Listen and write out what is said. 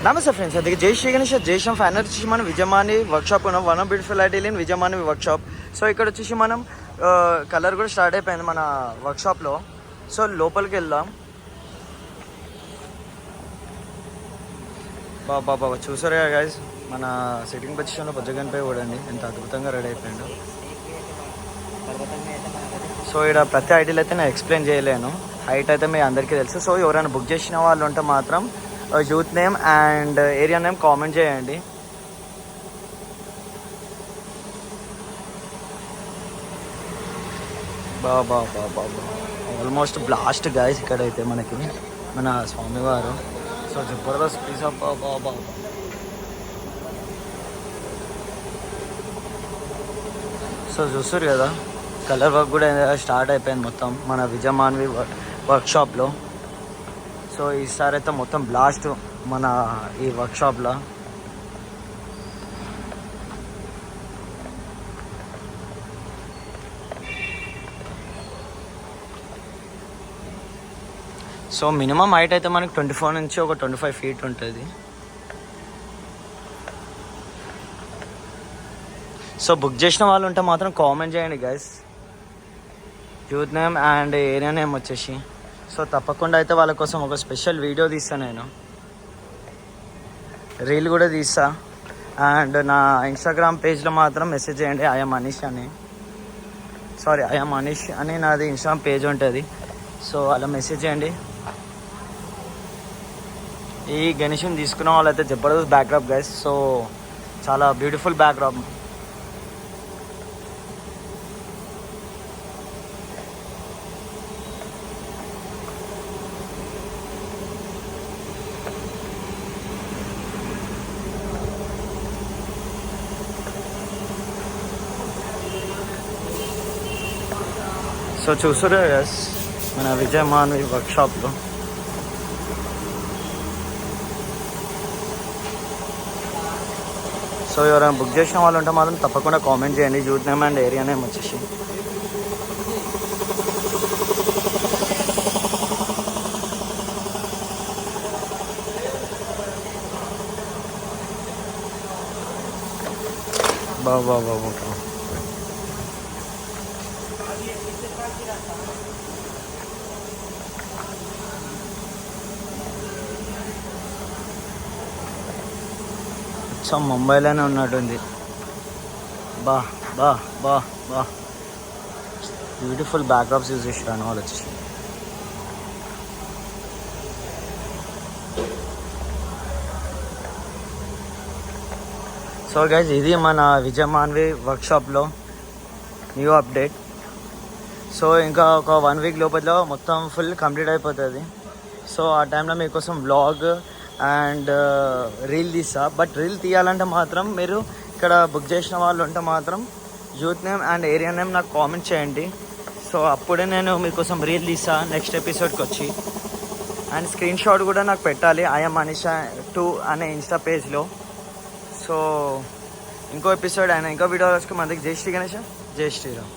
నమస్తే ఫ్రెండ్స్, అందుకే జై శ్రీ గణేష్ జైశ్యామ్ ఫైనల్ వచ్చేసి మనం విజయమాని వర్క్షాప్ ఉన్నాం. One beautiful ideal in Vijayamani workshop. So ఇక్కడ వచ్చేసి మనం కలర్ కూడా స్టార్ట్ అయిపోయింది మన వర్క్షాప్లో. సో లోపలికి వెళ్దాం. బాబా చూసారు కదా గైస్, మన సిట్టింగ్ పొజిషన్లో బొజ్జగనిపై చూడండి ఎంత అద్భుతంగా రెడీ అయిపోయాడు. సో ఇక్కడ ప్రతి ఐడియాలు అయితే నేను ఎక్స్ప్లెయిన్ చేయలేను, హైట్ అయితే మీ అందరికీ తెలుసు. సో ఎవరైనా బుక్ చేసిన వాళ్ళు ఉంటే మాత్రం youth name and area name comment చేయండి. బాబా ఆల్మోస్ట్ బ్లాస్ట్ గాయస్ ఇక్కడైతే మనకి మన స్వామివారు. సో జబర్దస్త్ పీస్ ఆఫ్ బాబా. సో చూస్తారు కదా, కలర్ వర్క్ కూడా స్టార్ట్ అయిపోయింది మొత్తం మన విజయమాన్వి వర్క్షాప్లో. సో ఈసారి అయితే మొత్తం బ్లాస్ట్ మన ఈ వర్క్షాప్లో. సో మినిమం హైట్ అయితే మనకి 24 నుంచి ఒక 25 ఫీట్ ఉంటుంది. సో బుక్ చేసిన వాళ్ళు ఉంటే మాత్రం కామెంట్ చేయండి guys, youth name and area name వచ్చేసి. సో తప్పకుండా అయితే వాళ్ళ కోసం ఒక స్పెషల్ వీడియో తీస్తాను, నేను రీల్ కూడా తీస్తా. అండ్ నా ఇన్స్టాగ్రామ్ పేజ్లో మాత్రం మెసేజ్ చేయండి, ఐఎమ్ మనీష్ అని నాది ఇన్స్టాగ్రామ్ పేజ్ ఉంటుంది. సో అలా మెసేజ్ చేయండి. ఈ గణేష్ని తీసుకున్న వాళ్ళైతే జబర్దస్త్ బ్యాక్డ్రాప్ గైస్. సో చాలా బ్యూటిఫుల్ బ్యాక్డ్రాప్. సో చూసారు ఎస్ మన విజయమాన్వి వర్క్షాప్లో. సో ఎవరైనా బుక్ చేసిన వాళ్ళు ఉంటే మాత్రం తప్పకుండా కామెంట్ చేయండి, youth name and area name వచ్చేసి. బాబా ముంబైలోనే ఉన్నట్టుంది. బా బ్యూటిఫుల్ బ్యాక్డ్రాప్స్ యూజ్ చేసాను వాళ్ళు వచ్చేసి. సో గైస్ ఇది మన విజయమాన్వి వర్క్షాప్లో న్యూ అప్డేట్. సో ఇంకా ఒక 1 వీక్ లోపల మొత్తం ఫుల్ కంప్లీట్ అయిపోతుంది. సో ఆ టైంలో మీకోసం వ్లాగ్ అండ్ రీల్ తీస్తా. బట్ రీల్ తీయాలంటే మాత్రం మీరు ఇక్కడ బుక్ చేసిన వాళ్ళు ఉంటే మాత్రం youth name and area name నాకు కామెంట్ చేయండి. సో అప్పుడే నేను మీకోసం రీల్ తీస్తా నెక్స్ట్ ఎపిసోడ్కి వచ్చి. అండ్ స్క్రీన్ షాట్ కూడా నాకు పెట్టాలి ఐఎమ్ మనీషా 2 అనే ఇన్స్టా పేజ్లో. సో ఇంకో ఎపిసోడ్ అయినా ఇంకో వీడియో వచ్చి మనకి జై శ్రీ గణేష్, జై శ్రీరామ్.